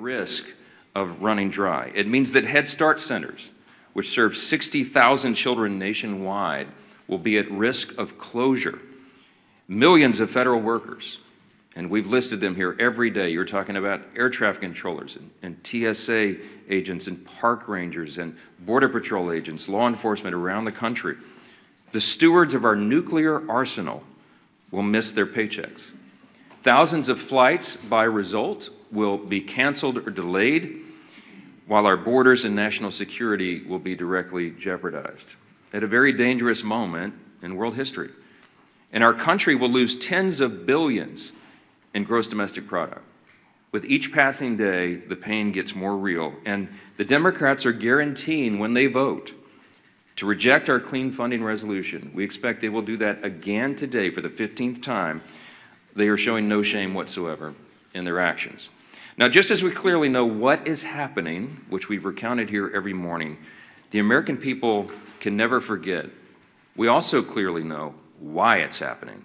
risk of running dry. It means that Head Start centers, which serve 60,000 children nationwide, will be at risk of closure. Millions of federal workers, and we've listed them here every day. You're talking about air traffic controllers and TSA agents and park rangers and Border Patrol agents, law enforcement around the country. The stewards of our nuclear arsenal will miss their paychecks. Thousands of flights, by result, will be canceled or delayed, while our borders and national security will be directly jeopardized at a very dangerous moment in world history. And our country will lose tens of billions in gross domestic product. With each passing day, the pain gets more real, and the Democrats are guaranteeing when they vote to reject our clean funding resolution. We expect they will do that again today for the 15th time. They are showing no shame whatsoever in their actions. Now, just as we clearly know what is happening, which we've recounted here every morning, the American people can never forget. We also clearly know why it's happening.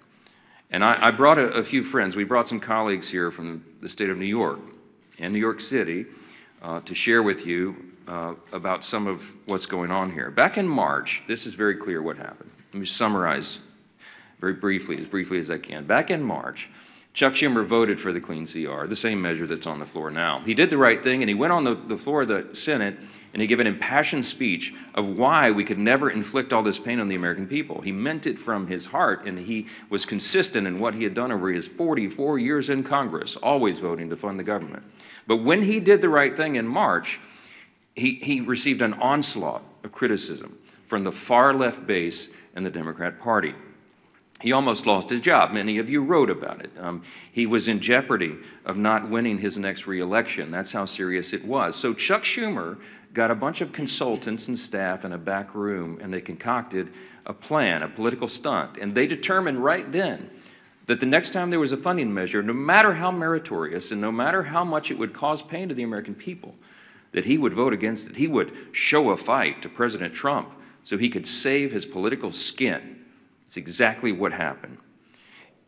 And I brought a few friends. We brought some colleagues here from the state of New York and New York City to share with you about some of what's going on here. Back in March, this is very clear what happened. Let me summarize very briefly as I can. Back in March, Chuck Schumer voted for the clean CR, the same measure that's on the floor now. He did the right thing, and he went on the floor of the Senate, and he gave an impassioned speech of why we could never inflict all this pain on the American people. He meant it from his heart, and he was consistent in what he had done over his 44 years in Congress, always voting to fund the government. But when he did the right thing in March, he received an onslaught of criticism from the far left base in the Democrat Party. He almost lost his job. Many of you wrote about it. He was in jeopardy of not winning his next re-election. That's how serious it was. So Chuck Schumer got a bunch of consultants and staff in a back room, and they concocted a plan, a political stunt. And they determined right then that the next time there was a funding measure, no matter how meritorious and no matter how much it would cause pain to the American people, that he would vote against it. He would show a fight to President Trump so he could save his political skin. It's exactly what happened.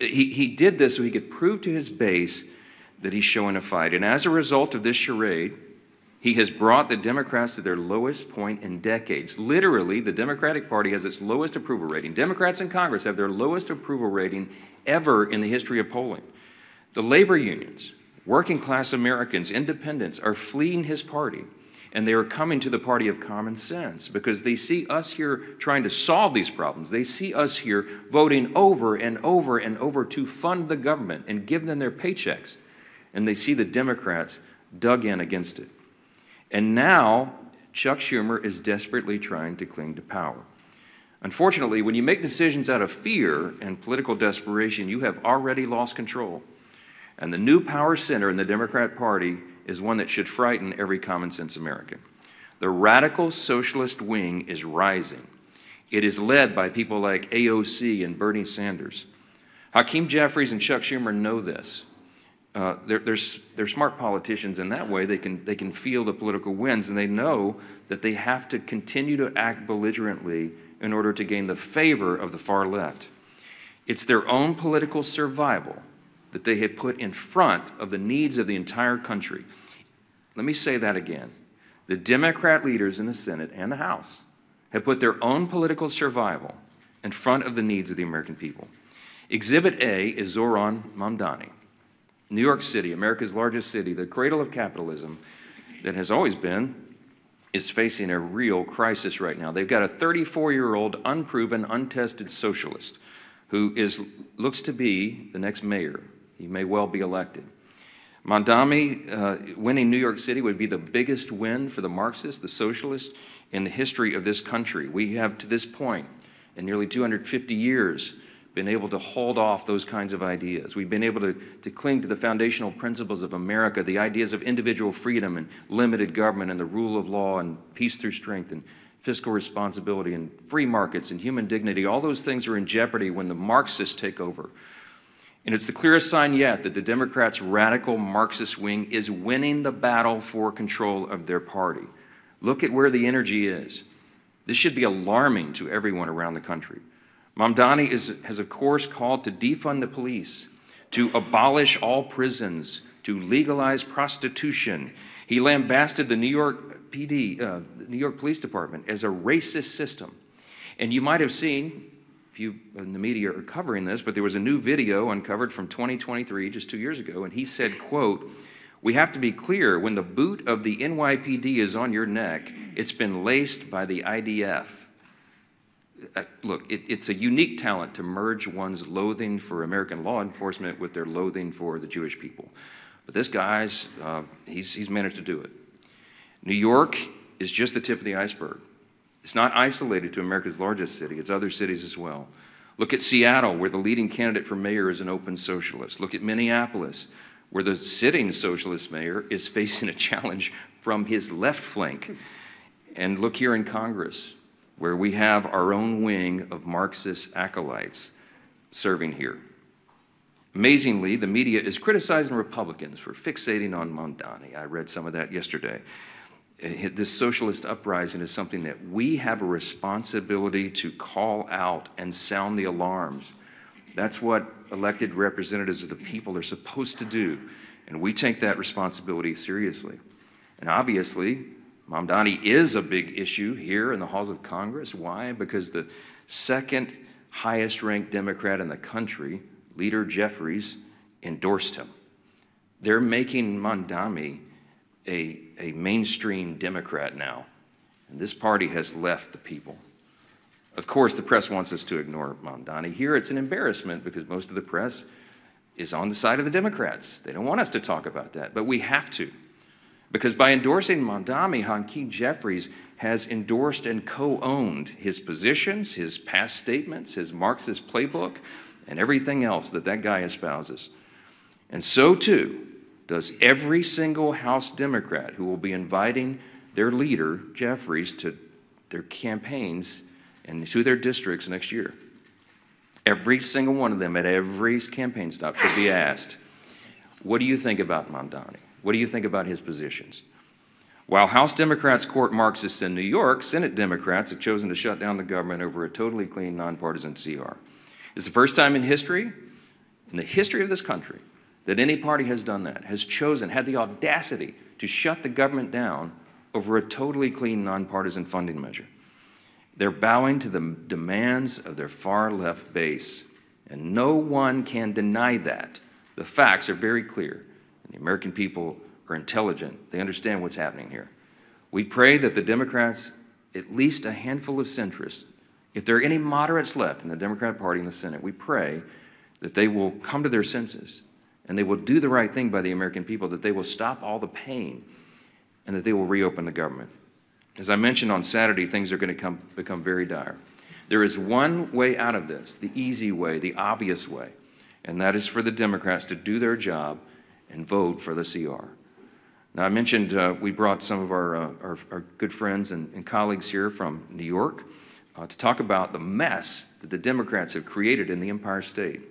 He did this so he could prove to his base that he's showing a fight. And as a result of this charade, he has brought the Democrats to their lowest point in decades. Literally, the Democratic Party has its lowest approval rating. Democrats in Congress have their lowest approval rating ever in the history of polling. The labor unions, working class Americans, independents are fleeing his party. And they are coming to the party of common sense because they see us here trying to solve these problems. They see us here voting over and over and over to fund the government and give them their paychecks. And they see the Democrats dug in against it. And now Chuck Schumer is desperately trying to cling to power. Unfortunately, when you make decisions out of fear and political desperation, you have already lost control. And the new power center in the Democrat Party is one that should frighten every common-sense American. The radical socialist wing is rising. It is led by people like AOC and Bernie Sanders. Hakeem Jeffries and Chuck Schumer know this. They're smart politicians in that way. They can feel the political winds, and they know that they have to continue to act belligerently in order to gain the favor of the far left. It's their own political survival that they had put in front of the needs of the entire country. Let me say that again. The Democrat leaders in the Senate and the House have put their own political survival in front of the needs of the American people. Exhibit A is Zohran Mamdani. New York City, America's largest city, the cradle of capitalism that has always been, is facing a real crisis right now. They've got a 34-year-old, unproven, untested socialist who looks to be the next mayor. He may well be elected. Mamdani winning New York City would be the biggest win for the Marxists, the socialists, in the history of this country. We have, to this point, in nearly 250 years, been able to hold off those kinds of ideas. We've been able to cling to the foundational principles of America, the ideas of individual freedom and limited government and the rule of law and peace through strength and fiscal responsibility and free markets and human dignity. All those things are in jeopardy when the Marxists take over. And it's the clearest sign yet that the Democrats' radical Marxist wing is winning the battle for control of their party. Look at where the energy is. This should be alarming to everyone around the country. Mamdani has, of course, called to defund the police, to abolish all prisons, to to legalize prostitution. He lambasted the New York PD, the New York Police Department as a racist system. And you might have seen, if you in the media are covering this, but there was a new video uncovered from 2023, just 2 years ago, and he said, quote, "We have to be clear, when the boot of the NYPD is on your neck, it's been laced by the IDF. Look, it's a unique talent to merge one's loathing for American law enforcement with their loathing for the Jewish people. But this guy's, he's managed to do it. New York is just the tip of the iceberg. It's not isolated to America's largest city. It's other cities as well. Look at Seattle, where the leading candidate for mayor is an open socialist. Look at Minneapolis, where the sitting socialist mayor is facing a challenge from his left flank. And look here in Congress, where we have our own wing of Marxist acolytes serving here. Amazingly, the media is criticizing Republicans for fixating on Mamdani. I read some of that yesterday. This socialist uprising is something that we have a responsibility to call out and sound the alarms. That's what elected representatives of the people are supposed to do, and we take that responsibility seriously. And obviously, Mamdani is a big issue here in the halls of Congress. Why? Because the second highest ranked Democrat in the country, Leader Jeffries, endorsed him. They're making Mamdani a mainstream Democrat now, and this party has left the people. Of course, the press wants us to ignore Mamdani. Here it's an embarrassment because most of the press is on the side of the Democrats. They don't want us to talk about that, but we have to. Because by endorsing Mamdani, Hakeem Jeffries has endorsed and co-owned his positions, his past statements, his Marxist playbook, and everything else that that guy espouses. And so too does every single House Democrat who will be inviting their leader, Jeffries, to their campaigns and to their districts next year. Every single one of them at every campaign stop should be asked, what do you think about Mamdani? What do you think about his positions? While House Democrats court Marxists in New York, Senate Democrats have chosen to shut down the government over a totally clean, nonpartisan CR. It's the first time in history, in the history of this country, that any party has done that, has chosen, had the audacity to shut the government down over a totally clean, nonpartisan funding measure. They're bowing to the demands of their far-left base, and no one can deny that. The facts are very clear. The American people are intelligent. They understand what's happening here. We pray that the Democrats, at least a handful of centrists, if there are any moderates left in the Democrat Party in the Senate, we pray that they will come to their senses and they will do the right thing by the American people, that they will stop all the pain and that they will reopen the government. As I mentioned on Saturday, things are going to become very dire. There is one way out of this, the easy way, the obvious way, and that is for the Democrats to do their job and vote for the CR. Now, I mentioned we brought some of our good friends and colleagues here from New York to talk about the mess that the Democrats have created in the Empire State.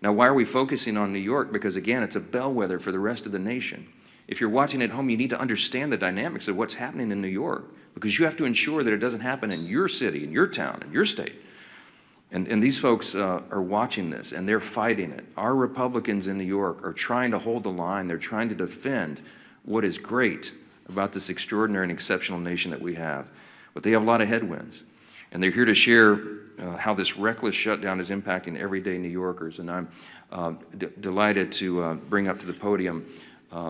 Now, why are we focusing on New York? Because, again, it's a bellwether for the rest of the nation. If you're watching at home, you need to understand the dynamics of what's happening in New York, because you have to ensure that it doesn't happen in your city, in your town, in your state. And these folks are watching this, and they're fighting it. Our Republicans in New York are trying to hold the line. They're trying to defend what is great about this extraordinary and exceptional nation that we have. But they have a lot of headwinds. And they're here to share how this reckless shutdown is impacting everyday New Yorkers. And I'm delighted to bring up to the podium,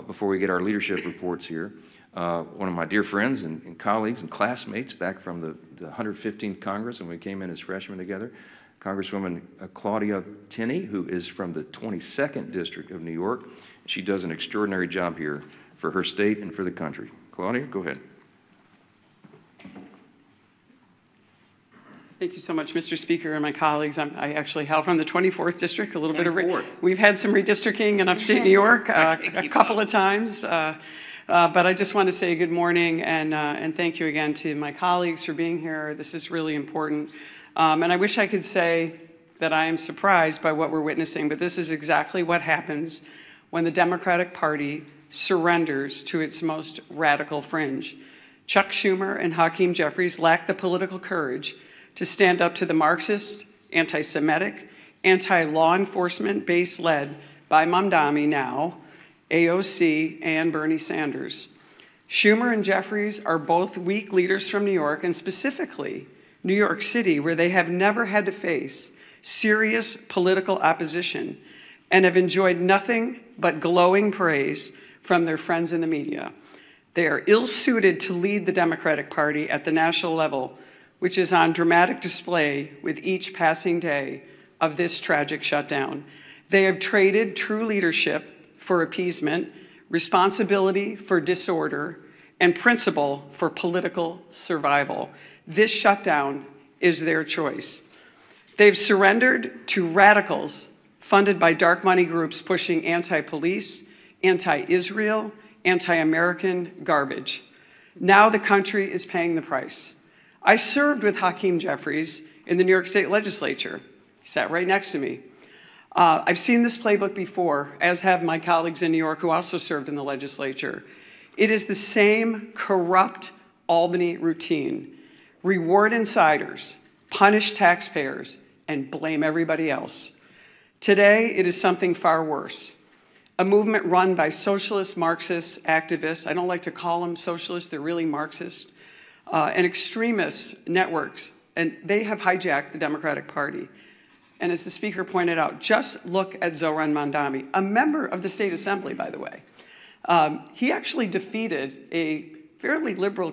before we get our leadership reports here, one of my dear friends and colleagues and classmates back from the 115th Congress when we came in as freshmen together, Congresswoman Claudia Tenney, who is from the 22nd District of New York. She does an extraordinary job here for her state and for the country. Claudia, go ahead. Thank you so much, Mr. Speaker, and my colleagues. I actually hail from the 24th District, a little bit of we've had some redistricting in upstate New York a couple of times. But I just want to say good morning and thank you again to my colleagues for being here. This is really important. And I wish I could say that I am surprised by what we're witnessing, but this is exactly what happens when the Democratic Party surrenders to its most radical fringe. Chuck Schumer and Hakeem Jeffries lack the political courage to stand up to the Marxist, anti-Semitic, anti-law enforcement base led by Mamdani now, AOC, and Bernie Sanders. Schumer and Jeffries are both weak leaders from New York, and specifically New York City, where they have never had to face serious political opposition and have enjoyed nothing but glowing praise from their friends in the media. They are ill-suited to lead the Democratic Party at the national level, which is on dramatic display with each passing day of this tragic shutdown. They have traded true leadership for appeasement, responsibility for disorder, and principle for political survival. This shutdown is their choice. They've surrendered to radicals funded by dark money groups pushing anti-police, anti-Israel, anti-American garbage. Now the country is paying the price. I served with Hakeem Jeffries in the New York State Legislature. He sat right next to me. I've seen this playbook before, as have my colleagues in New York who also served in the legislature. It is the same corrupt Albany routine. Reward insiders, punish taxpayers, and blame everybody else. Today, it is something far worse. A movement run by socialist, Marxist activists. I don't like to call them socialists, they're really Marxist, and extremist networks, and they have hijacked the Democratic Party. And as the speaker pointed out, just look at Zohran Mamdani, a member of the State Assembly, by the way. He actually defeated a fairly liberal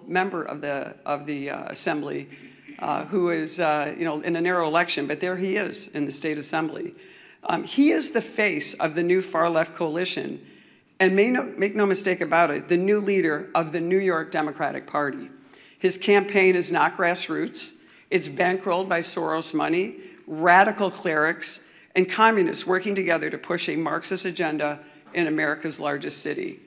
member of the Assembly, who is, in a narrow election, but there he is in the State Assembly. He is the face of the new far-left coalition, and make no mistake about it, the new leader of the New York Democratic Party. His campaign is not grassroots. It's bankrolled by Soros money, radical clerics, and communists working together to push a Marxist agenda in America's largest city.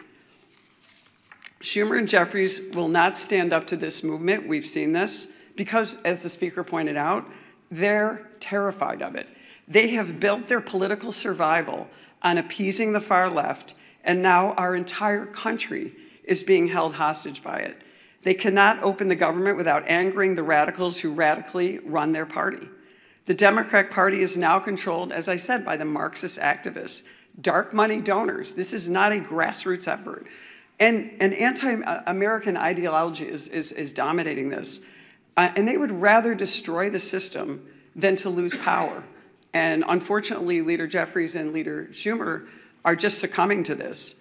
Schumer and Jeffries will not stand up to this movement. We've seen this because, as the speaker pointed out, they're terrified of it. They have built their political survival on appeasing the far left, and now our entire country is being held hostage by it. They cannot open the government without angering the radicals who radically run their party. The Democratic Party is now controlled, as I said, by the Marxist activists, dark money donors. This is not a grassroots effort. And an anti-American ideology is dominating this. And they would rather destroy the system than to lose power. And unfortunately, Leader Jeffries and Leader Schumer are just succumbing to this.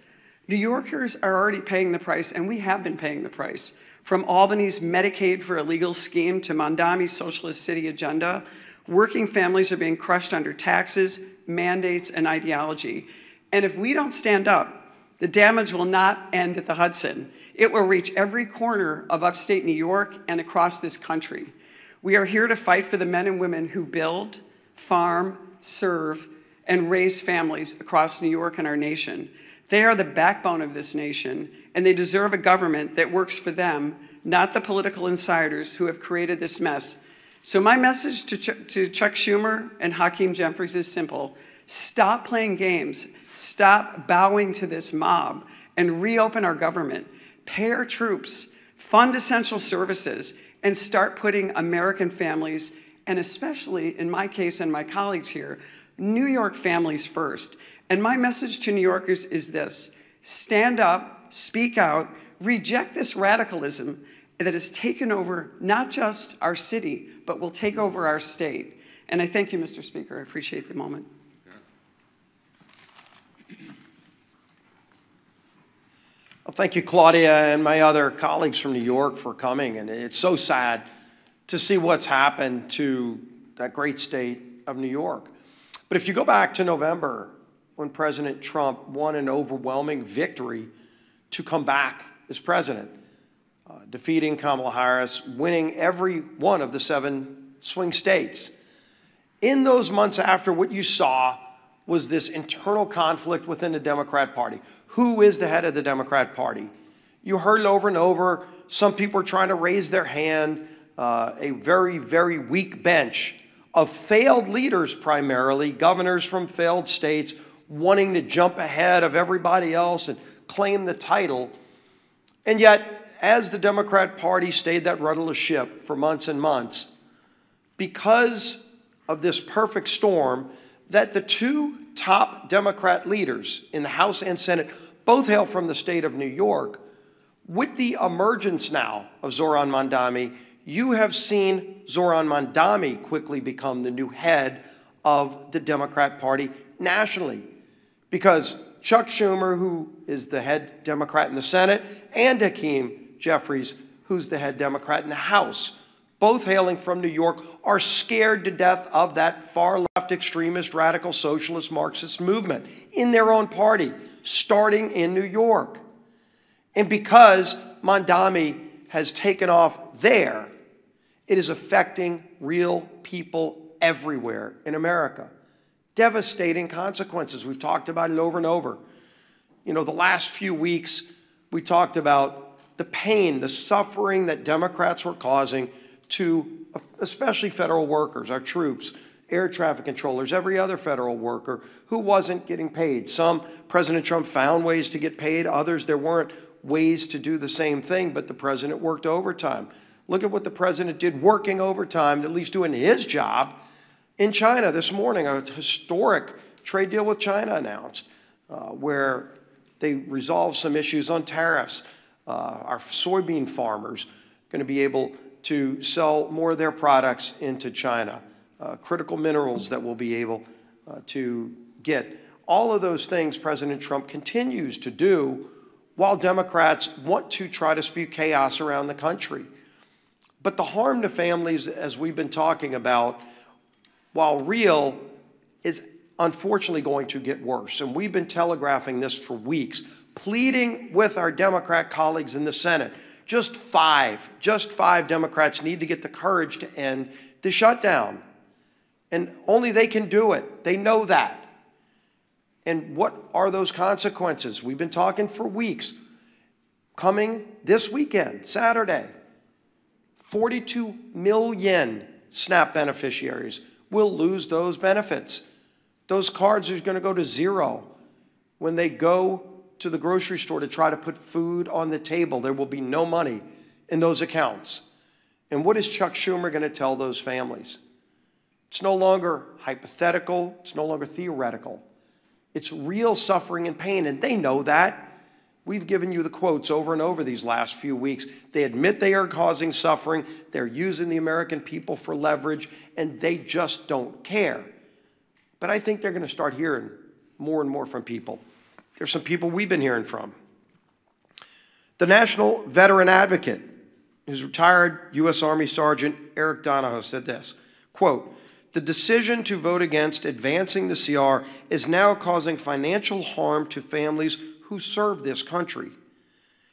New Yorkers are already paying the price, and we have been paying the price. From Albany's Medicaid for Illegal scheme to Mamdani's socialist city agenda, working families are being crushed under taxes, mandates, and ideology. And if we don't stand up, the damage will not end at the Hudson. It will reach every corner of upstate New York and across this country. We are here to fight for the men and women who build, farm, serve, and raise families across New York and our nation. They are the backbone of this nation, and they deserve a government that works for them, not the political insiders who have created this mess. So my message to Chuck Schumer and Hakeem Jeffries is simple. Stop playing games. Stop bowing to this mob and reopen our government. Pay our troops, fund essential services, and start putting American families, and especially in my case and my colleagues here, New York families first. And my message to New Yorkers is this: stand up, speak out, reject this radicalism that has taken over not just our city, but will take over our state. And I thank you, Mr. Speaker. I appreciate the moment. Well, thank you, Claudia, and my other colleagues from New York for coming. And it's so sad to see what's happened to that great state of New York. But if you go back to November, when President Trump won an overwhelming victory to come back as president, defeating Kamala Harris, winning every one of the 7 swing states. In those months after, what you saw was this internal conflict within the Democrat Party. Who is the head of the Democrat Party? You heard it over and over. Some people are trying to raise their hand, a very, very weak bench of failed leaders, primarily, governors from failed states, wanting to jump ahead of everybody else and claim the title. And yet, as the Democrat Party stayed that rudderless ship for months and months, because of this perfect storm, that the two top Democrat leaders in the House and Senate both hail from the state of New York. With the emergence now of Zoran Mandami, you have seen Zoran Mandami quickly become the new head of the Democrat Party nationally, because Chuck Schumer, who is the head Democrat in the Senate, and Hakeem Jeffries, who's the head Democrat in the House, both hailing from New York, are scared to death of that far-left extremist, radical, socialist, Marxist movement in their own party, starting in New York. And because Mandami has taken off there, it is affecting real people everywhere in America. Devastating consequences. We've talked about it over and over. You know, the last few weeks, we talked about the pain, the suffering that Democrats were causing to especially federal workers, our troops, air traffic controllers, every other federal worker who wasn't getting paid. Some, President Trump found ways to get paid. Others, there weren't ways to do the same thing, but the president worked overtime. Look at what the president did working overtime, at least doing his job, in China this morning. A historic trade deal with China announced, where they resolved some issues on tariffs. Our soybean farmers are going to be able to sell more of their products into China. Critical minerals that we'll be able to get. All of those things President Trump continues to do while Democrats want to try to spew chaos around the country. But the harm to families, as we've been talking about, while real, is unfortunately going to get worse. And we've been telegraphing this for weeks, pleading with our Democrat colleagues in the Senate. Just five Democrats need to get the courage to end the shutdown. And only they can do it. They know that. And what are those consequences? We've been talking for weeks. Coming this weekend, Saturday, 42 million SNAP beneficiaries will lose those benefits. Those cards are going to go to zero. When they go to the grocery store to try to put food on the table, there will be no money in those accounts. And what is Chuck Schumer going to tell those families? It's no longer hypothetical. It's no longer theoretical. It's real suffering and pain, and they know that. We've given you the quotes over and over these last few weeks. They admit they are causing suffering. They're using the American people for leverage, and they just don't care. But I think they're going to start hearing more and more from people. There's some people we've been hearing from. The National Veteran Advocate, his retired U.S. Army Sergeant Eric Donahoe, said this, quote, "The decision to vote against advancing the CR is now causing financial harm to families who serve this country."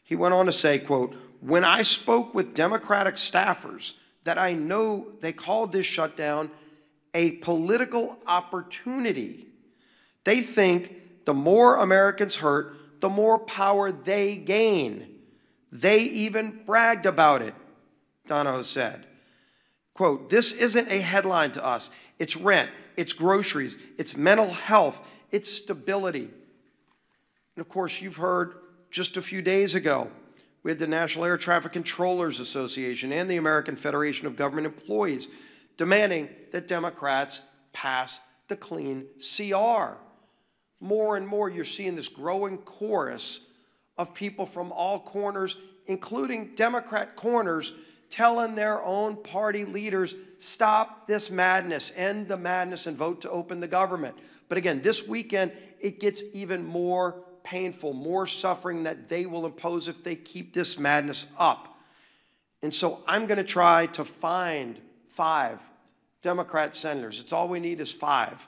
He went on to say, quote, "When I spoke with Democratic staffers that I know they called this shutdown a political opportunity. They think the more Americans hurt, the more power they gain. They even bragged about it," Donahoe said. Quote, "This isn't a headline to us. It's rent, it's groceries, it's mental health, it's stability." And of course, you've heard just a few days ago, we had the National Air Traffic Controllers Association and the American Federation of Government Employees demanding that Democrats pass the clean CR. More and more, you're seeing this growing chorus of people from all corners, including Democrat corners, telling their own party leaders, stop this madness, end the madness, and vote to open the government. But again, this weekend, it gets even more painful, more suffering that they will impose if they keep this madness up. And so I'm going to try to find 5 Democrat senators. It's all we need is 5.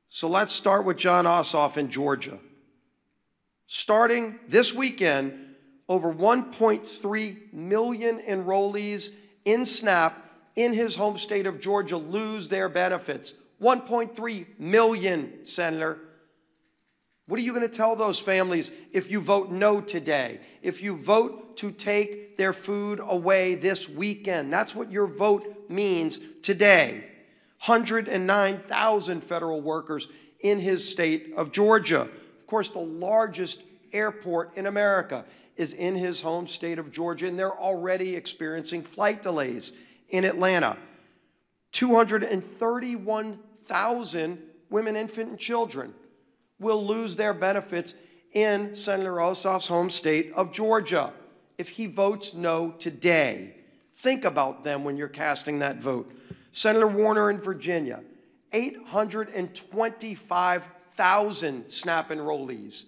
So let's start with John Ossoff in Georgia. Starting this weekend, over 1.3 million enrollees in SNAP in his home state of Georgia lose their benefits. 1.3 million, Senator. What are you going to tell those families if you vote no today? If you vote to take their food away this weekend? That's what your vote means today. 109,000 federal workers in his state of Georgia. Of course, the largest airport in America is in his home state of Georgia, and they're already experiencing flight delays in Atlanta. 231,000 women, infant, and children will lose their benefits in Senator Ossoff's home state of Georgia if he votes no today. Think about them when you're casting that vote. Senator Warner in Virginia, 825,000 SNAP enrollees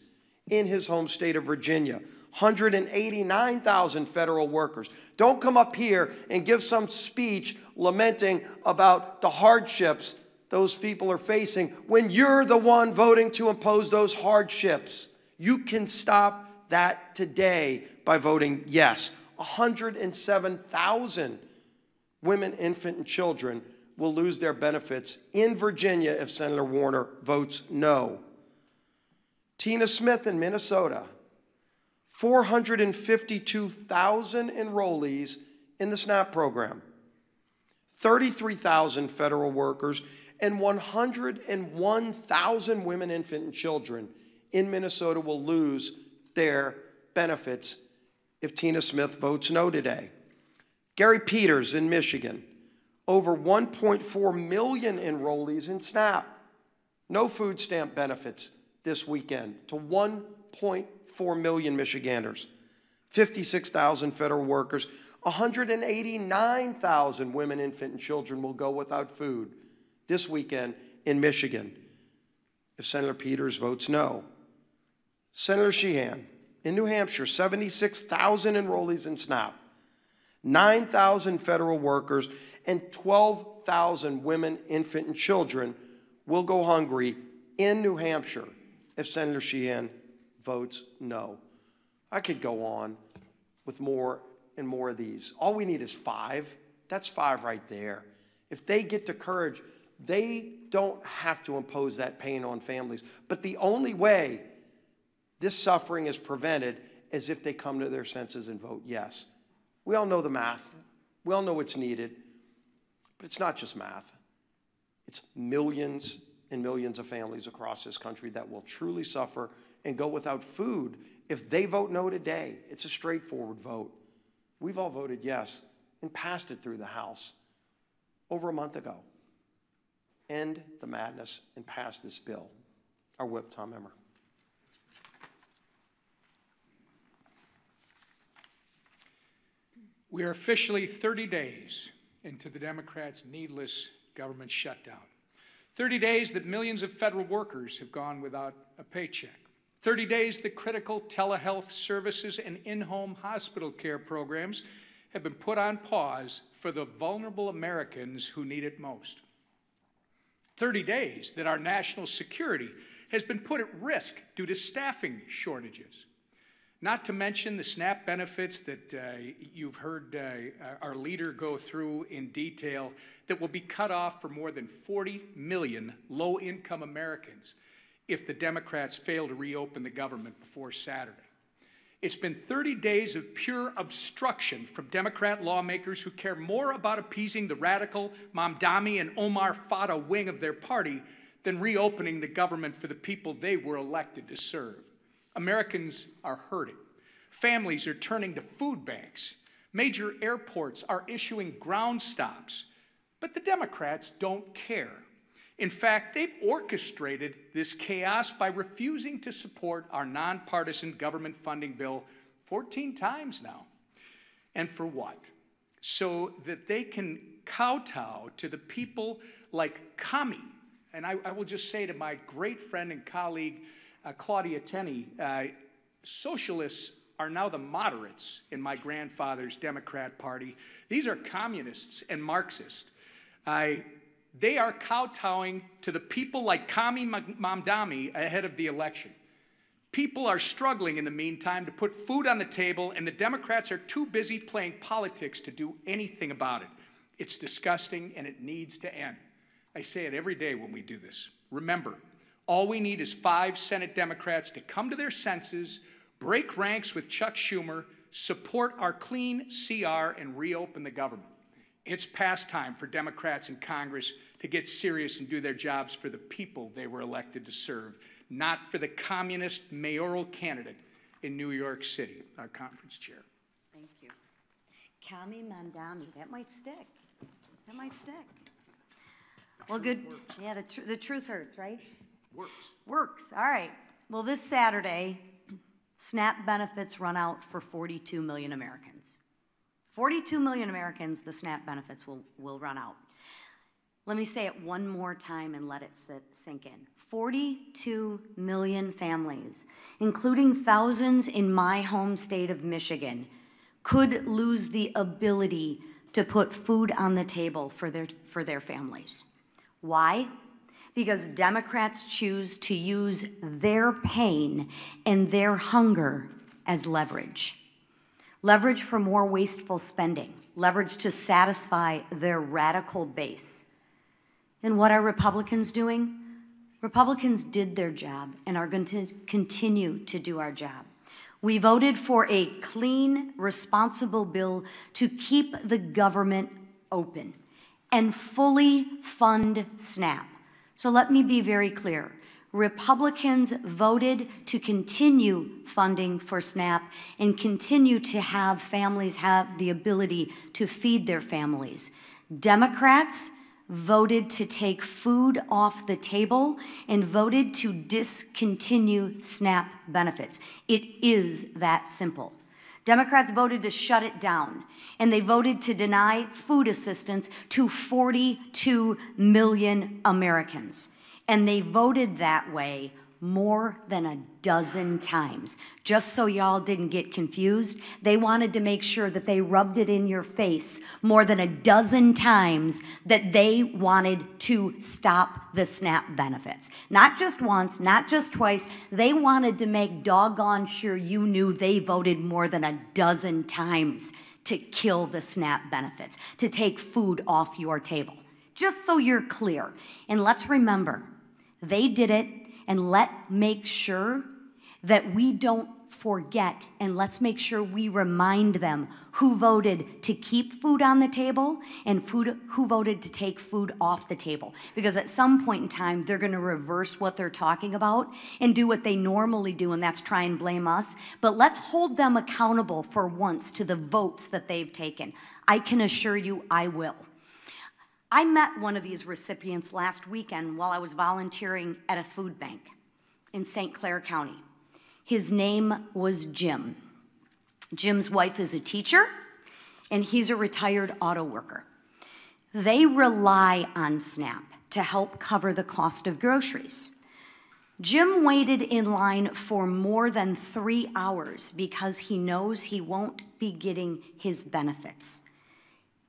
in his home state of Virginia, 189,000 federal workers. Don't come up here and give some speech lamenting about the hardships those people are facing when you're the one voting to impose those hardships. You can stop that today by voting yes. 107,000 women, infant, and children will lose their benefits in Virginia if Senator Warner votes no. Tina Smith in Minnesota, 452,000 enrollees in the SNAP program, 33,000 federal workers, and 101,000 women, infant, and children in Minnesota will lose their benefits if Tina Smith votes no today. Gary Peters in Michigan, over 1.4 million enrollees in SNAP. No food stamp benefits this weekend to 1.4 million Michiganders. 56,000 federal workers, 189,000 women, infant, and children will go without food this weekend in Michigan if Senator Peters votes no. Senator Sheehan in New Hampshire, 76,000 enrollees in SNAP, 9,000 federal workers, and 12,000 women, infant, and children will go hungry in New Hampshire if Senator Sheehan votes no. I could go on with more and more of these. All we need is 5. That's 5 right there. If they get to courage, they don't have to impose that pain on families. But the only way this suffering is prevented is if they come to their senses and vote yes. We all know the math. We all know what's needed. But it's not just math. It's millions and millions of families across this country that will truly suffer and go without food if they vote no today. It's a straightforward vote. We've all voted yes and passed it through the House over a month ago. End the madness and pass this bill. Our whip, Tom Emmer. We are officially 30 days into the Democrats' needless government shutdown. 30 days that millions of federal workers have gone without a paycheck. 30 days that critical telehealth services and in-home hospital care programs have been put on pause for the vulnerable Americans who need it most. 30 days that our national security has been put at risk due to staffing shortages. Not to mention the SNAP benefits that you've heard our leader go through in detail that will be cut off for more than 40 million low-income Americans if the Democrats fail to reopen the government before Saturday. It's been 30 days of pure obstruction from Democrat lawmakers who care more about appeasing the radical Mamdani and Omar Fata wing of their party than reopening the government for the people they were elected to serve. Americans are hurting. Families are turning to food banks. Major airports are issuing ground stops. But the Democrats don't care. In fact, they've orchestrated this chaos by refusing to support our nonpartisan government funding bill 14 times now. And for what? So that they can kowtow to the people like Kami. And I will just say to my great friend and colleague, Claudia Tenney, socialists are now the moderates in my grandfather's Democrat Party. These are communists and Marxists. They are kowtowing to the people like Kami Mamdani ahead of the election. People are struggling in the meantime to put food on the table, and the Democrats are too busy playing politics to do anything about it. It's disgusting, and it needs to end. I say it every day when we do this. Remember, all we need is 5 Senate Democrats to come to their senses, break ranks with Chuck Schumer, support our clean CR, and reopen the government. It's past time for Democrats in Congress to get serious and do their jobs for the people they were elected to serve, not for the communist mayoral candidate in New York City, our conference chair. Thank you. Kami Mamdani, that might stick. That might stick. Well, good. Yeah, the truth hurts, right? Works. All right. Well, this Saturday, SNAP benefits run out for 42 million Americans. 42 million Americans, the SNAP benefits will run out. Let me say it one more time and let it sink in. 42 million families, including thousands in my home state of Michigan, could lose the ability to put food on the table for their families. Why? Because Democrats choose to use their pain and their hunger as leverage. Leverage for more wasteful spending, leverage to satisfy their radical base. And what are Republicans doing? Republicans did their job and are going to continue to do our job. We voted for a clean, responsible bill to keep the government open and fully fund SNAP. So let me be very clear. Republicans voted to continue funding for SNAP and continue to have families have the ability to feed their families. Democrats voted to take food off the table and voted to discontinue SNAP benefits. It is that simple. Democrats voted to shut it down, and they voted to deny food assistance to 42 million Americans. And they voted that way more than a dozen times. Just so y'all didn't get confused, they wanted to make sure that they rubbed it in your face more than a dozen times that they wanted to stop the SNAP benefits. Not just once, not just twice, they wanted to make doggone sure you knew they voted more than a dozen times to kill the SNAP benefits, to take food off your table. Just so you're clear. And let's remember, they did it, and let's make sure that we don't forget, and let's make sure we remind them who voted to keep food on the table and who voted to take food off the table. Because at some point in time, they're going to reverse what they're talking about and do what they normally do, and that's try and blame us. But let's hold them accountable for once to the votes that they've taken. I can assure you I will. I met one of these recipients last weekend while I was volunteering at a food bank in St. Clair County. His name was Jim. Jim's wife is a teacher, and he's a retired auto worker. They rely on SNAP to help cover the cost of groceries. Jim waited in line for more than 3 hours because he knows he won't be getting his benefits.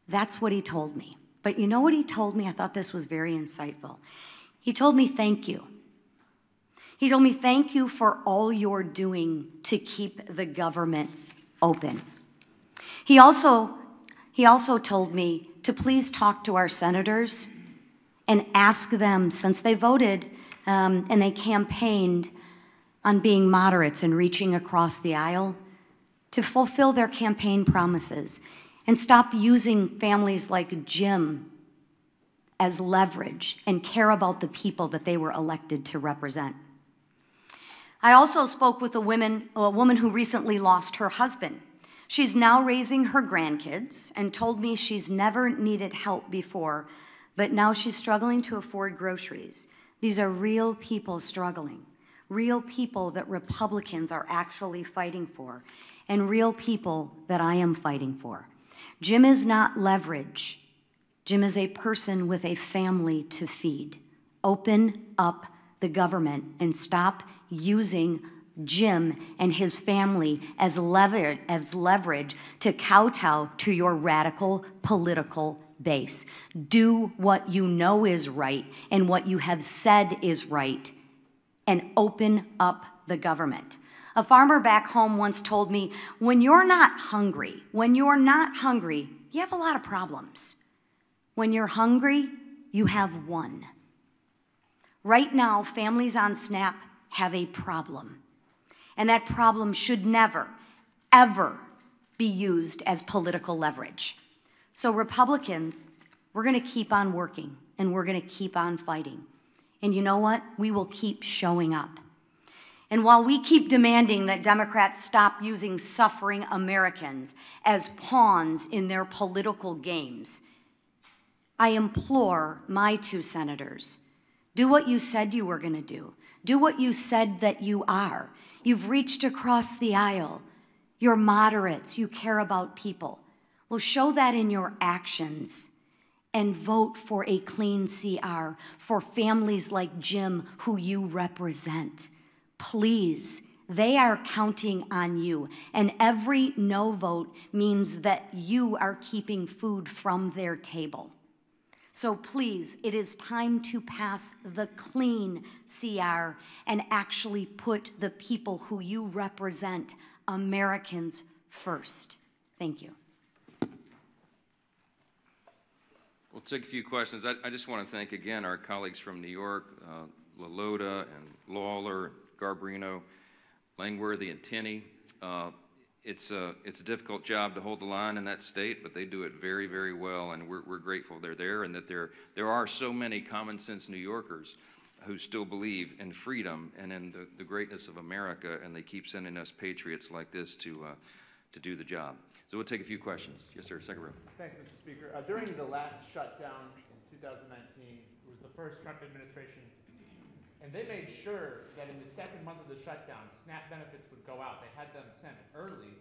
That's what he told me. But you know what he told me? I thought this was very insightful. He told me, thank you. He told me, thank you for all you're doing to keep the government open. He also told me to please talk to our senators and ask them, since they voted and they campaigned on being moderates and reaching across the aisle, to fulfill their campaign promises and stop using families like Jim as leverage and care about the people that they were elected to represent. I also spoke with a woman who recently lost her husband. She's now raising her grandkids and told me she's never needed help before, but now she's struggling to afford groceries. These are real people struggling, real people that Republicans are actually fighting for, and real people that I am fighting for. Jim is not leverage. Jim is a person with a family to feed. Open up the government and stop using Jim and his family as leverage to kowtow to your radical political base. Do what you know is right and what you have said is right, and open up the government. A farmer back home once told me, when you're not hungry, you have a lot of problems. When you're hungry, you have one. Right now, families on SNAP have a problem. And that problem should never, ever be used as political leverage. So Republicans, we're going to keep on working, and we're going to keep on fighting. And you know what? We will keep showing up. And while we keep demanding that Democrats stop using suffering Americans as pawns in their political games, I implore my two senators, do what you said you were going to do. Do what you said that you are. You've reached across the aisle. You're moderates. You care about people. Well, show that in your actions and vote for a clean CR for families like Jim who you represent. Please, they are counting on you. And every no vote means that you are keeping food from their table. So please, it is time to pass the clean CR and actually put the people who you represent, Americans, first. Thank you. We'll take a few questions. I just want to thank again our colleagues from New York, LaLota and Lawler, Garbarino, Langworthy and Tenney. It's a difficult job to hold the line in that state, but they do it very, very well, and we're grateful they're there, and that there are so many common sense New Yorkers who still believe in freedom and in the greatness of America, and they keep sending us patriots like this to do the job. So we'll take a few questions. Yes, sir. Second row. Thanks, Mr. Speaker. During the last shutdown in 2019, it was the first Trump administration, and they made sure that in the second month of the shutdown, SNAP benefits would go out. They had them sent early.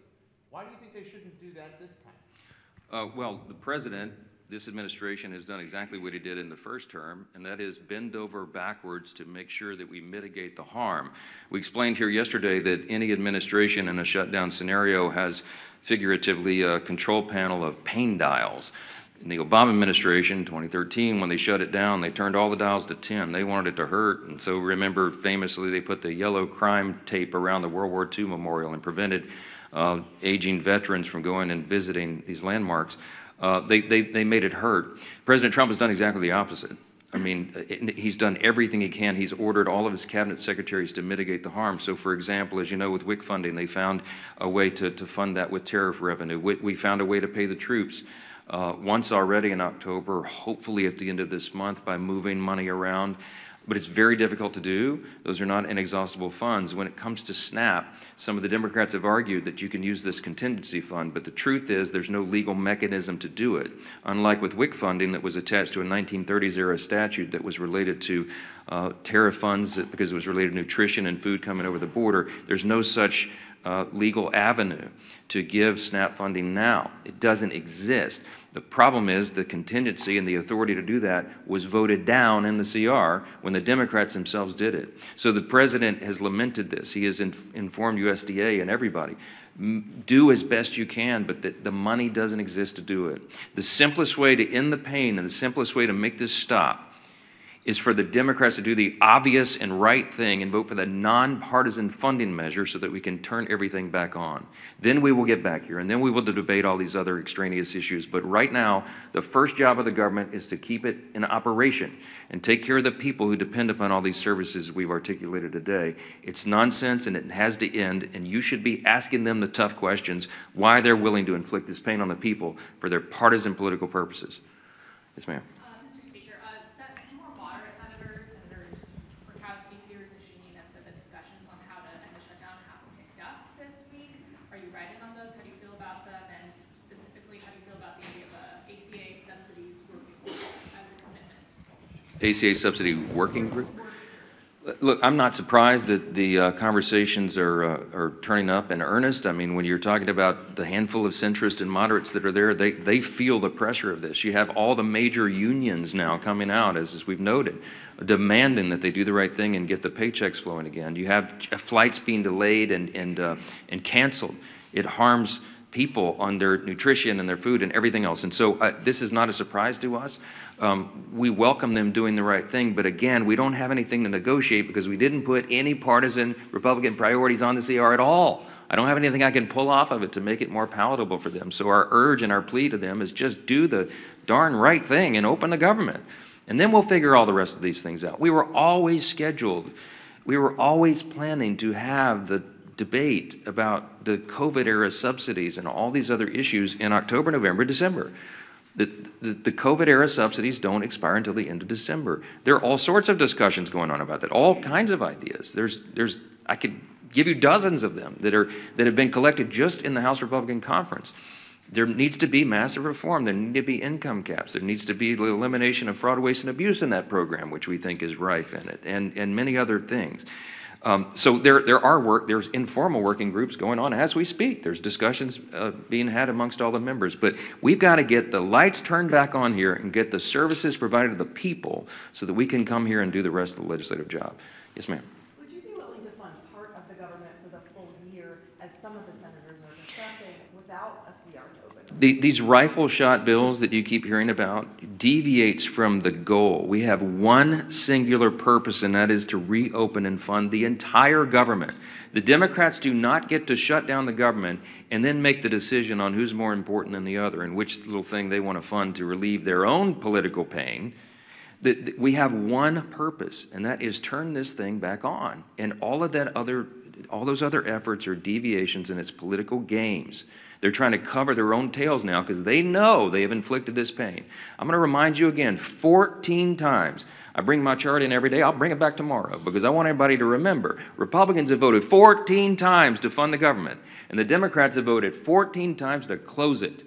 Why do you think they shouldn't do that this time? Well, the president, this administration has done exactly what he did in the first term, and that is bend over backwards to make sure that we mitigate the harm. We explained here yesterday that any administration in a shutdown scenario has figuratively a control panel of pain dials. In the Obama administration, 2013, when they shut it down, they turned all the dials to 10. They wanted it to hurt, and so remember, famously, they put the yellow crime tape around the World War II memorial and prevented aging veterans from going and visiting these landmarks. They made it hurt. President Trump has done exactly the opposite. I mean, he's done everything he can. He's ordered all of his cabinet secretaries to mitigate the harm. So, for example, as you know, with WIC funding, they found a way to fund that with tariff revenue. We found a way to pay the troops once already in October, hopefully at the end of this month by moving money around. But it's very difficult to do. Those are not inexhaustible funds. When it comes to SNAP, some of the Democrats have argued that you can use this contingency fund, but the truth is there's no legal mechanism to do it. Unlike with WIC funding that was attached to a 1930s era statute that was related to tariff funds because it was related to nutrition and food coming over the border, there's no such legal avenue to give SNAP funding now. It doesn't exist. The problem is the contingency and the authority to do that was voted down in the CR when the Democrats themselves did it. So the president has lamented this. He has informed USDA and everybody. Do as best you can, but the money doesn't exist to do it. The simplest way to end the pain and the simplest way to make this stop is for the Democrats to do the obvious and right thing and vote for the nonpartisan funding measure so that we can turn everything back on. Then we will get back here, and then we will debate all these other extraneous issues. But right now, the first job of the government is to keep it in operation and take care of the people who depend upon all these services we've articulated today. It's nonsense, and it has to end, and you should be asking them the tough questions, why they're willing to inflict this pain on the people for their partisan political purposes. Yes, ma'am. ACA subsidy working group? Look, I'm not surprised that the conversations are turning up in earnest. I mean, when you're talking about the handful of centrists and moderates that are there, they feel the pressure of this. You have all the major unions now coming out, as we've noted, demanding that they do the right thing and get the paychecks flowing again. You have flights being delayed and canceled. It harms people on their nutrition and their food and everything else. And so this is not a surprise to us. We welcome them doing the right thing, but again, we don't have anything to negotiate because we didn't put any partisan Republican priorities on the CR at all. I don't have anything I can pull off of it to make it more palatable for them. So our urge and our plea to them is just do the darn right thing and open the government. And then we'll figure all the rest of these things out. We were always scheduled. We were always planning to have the debate about the COVID-era subsidies and all these other issues in October, November, December. The COVID-era subsidies don't expire until the end of December. There are all sorts of discussions going on about that, all kinds of ideas. I could give you dozens of them that have been collected just in the House Republican Conference. There needs to be massive reform. There need to be income caps. There needs to be the elimination of fraud, waste, and abuse in that program, which we think is rife in it, and many other things. So there's informal working groups going on as we speak. There's discussions being had amongst all the members. But we've got to get the lights turned back on here and get the services provided to the people so that we can come here and do the rest of the legislative job. Yes, ma'am. Would you be willing to fund part of the government for the full year, as some of the senators are discussing, without a CR to open? These rifle shot bills that you keep hearing about deviates from the goal. We have one singular purpose, and that is to reopen and fund the entire government. The Democrats do not get to shut down the government and then make the decision on who's more important than the other and which little thing they want to fund to relieve their own political pain. We have one purpose, and that is turn this thing back on. And all those other efforts are deviations, and it's political games. They're trying to cover their own tails now because they know they have inflicted this pain. I'm going to remind you again 14 times. I bring my chart in every day. I'll bring it back tomorrow because I want everybody to remember. Republicans have voted 14 times to fund the government, and the Democrats have voted 14 times to close it.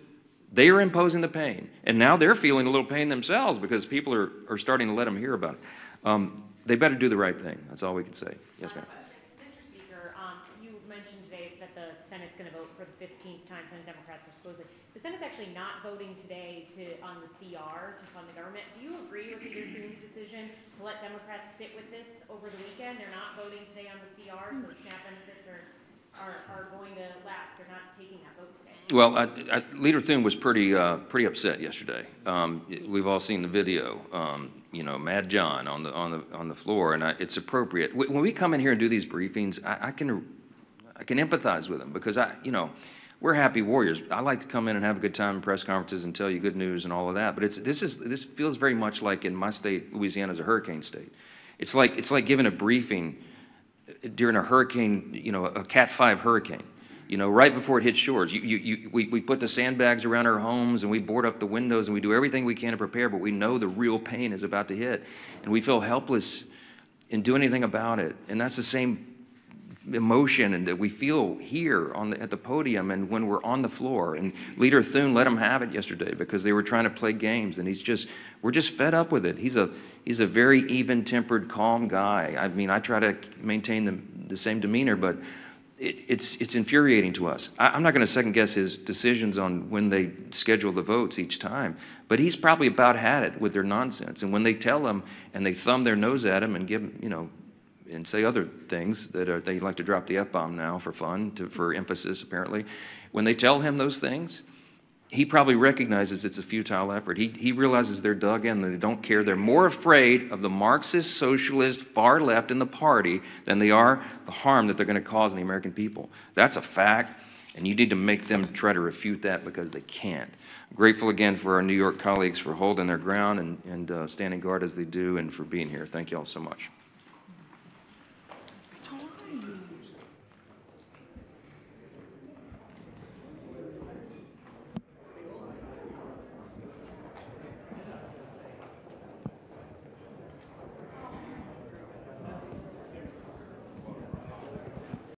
They are imposing the pain, and now they're feeling a little pain themselves because people are starting to let them hear about it. They better do the right thing. That's all we can say. Yes, ma'am. Mr. Speaker, you mentioned today that the Senate's going to vote for the 15th time, and the Democrats are supposed to. The Senate's actually not voting today on the CR to fund the government. Do you agree with Leader Thun's decision to let Democrats sit with this over the weekend? They're not voting today on the CR, so SNAP benefits are going to lapse. They're not taking that vote today. Well, Leader Thun was pretty upset yesterday. We've all seen the video. Mad John on the floor, and it's appropriate. When we come in here and do these briefings, I can empathize with them because we're happy warriors. I like to come in and have a good time in press conferences and tell you good news and all of that. But this feels very much like in my state, Louisiana is a hurricane state. It's like giving a briefing during a hurricane, a Cat 5 hurricane. Right before it hits shores. We put the sandbags around our homes and we board up the windows and we do everything we can to prepare, but we know the real pain is about to hit. And we feel helpless in doing anything about it. And that's the same emotion and that we feel here at the podium and when we're on the floor. And Leader Thun let them have it yesterday because they were trying to play games, and we're just fed up with it. He's a very even-tempered, calm guy. I mean, I try to maintain the same demeanor, but it's infuriating to us. I'm not going to second guess his decisions on when they schedule the votes each time, but he's probably about had it with their nonsense. And when they tell him and they thumb their nose at him and give him, and say other things that they like to drop the F-bomb now for fun, for emphasis apparently. When they tell him those things, he probably recognizes it's a futile effort. He realizes they're dug in, that they don't care. They're more afraid of the Marxist, socialist, far left in the party than they are the harm that they're going to cause in the American people. That's a fact, and you need to make them try to refute that because they can't. I'm grateful again for our New York colleagues for holding their ground and standing guard as they do and for being here. Thank you all so much.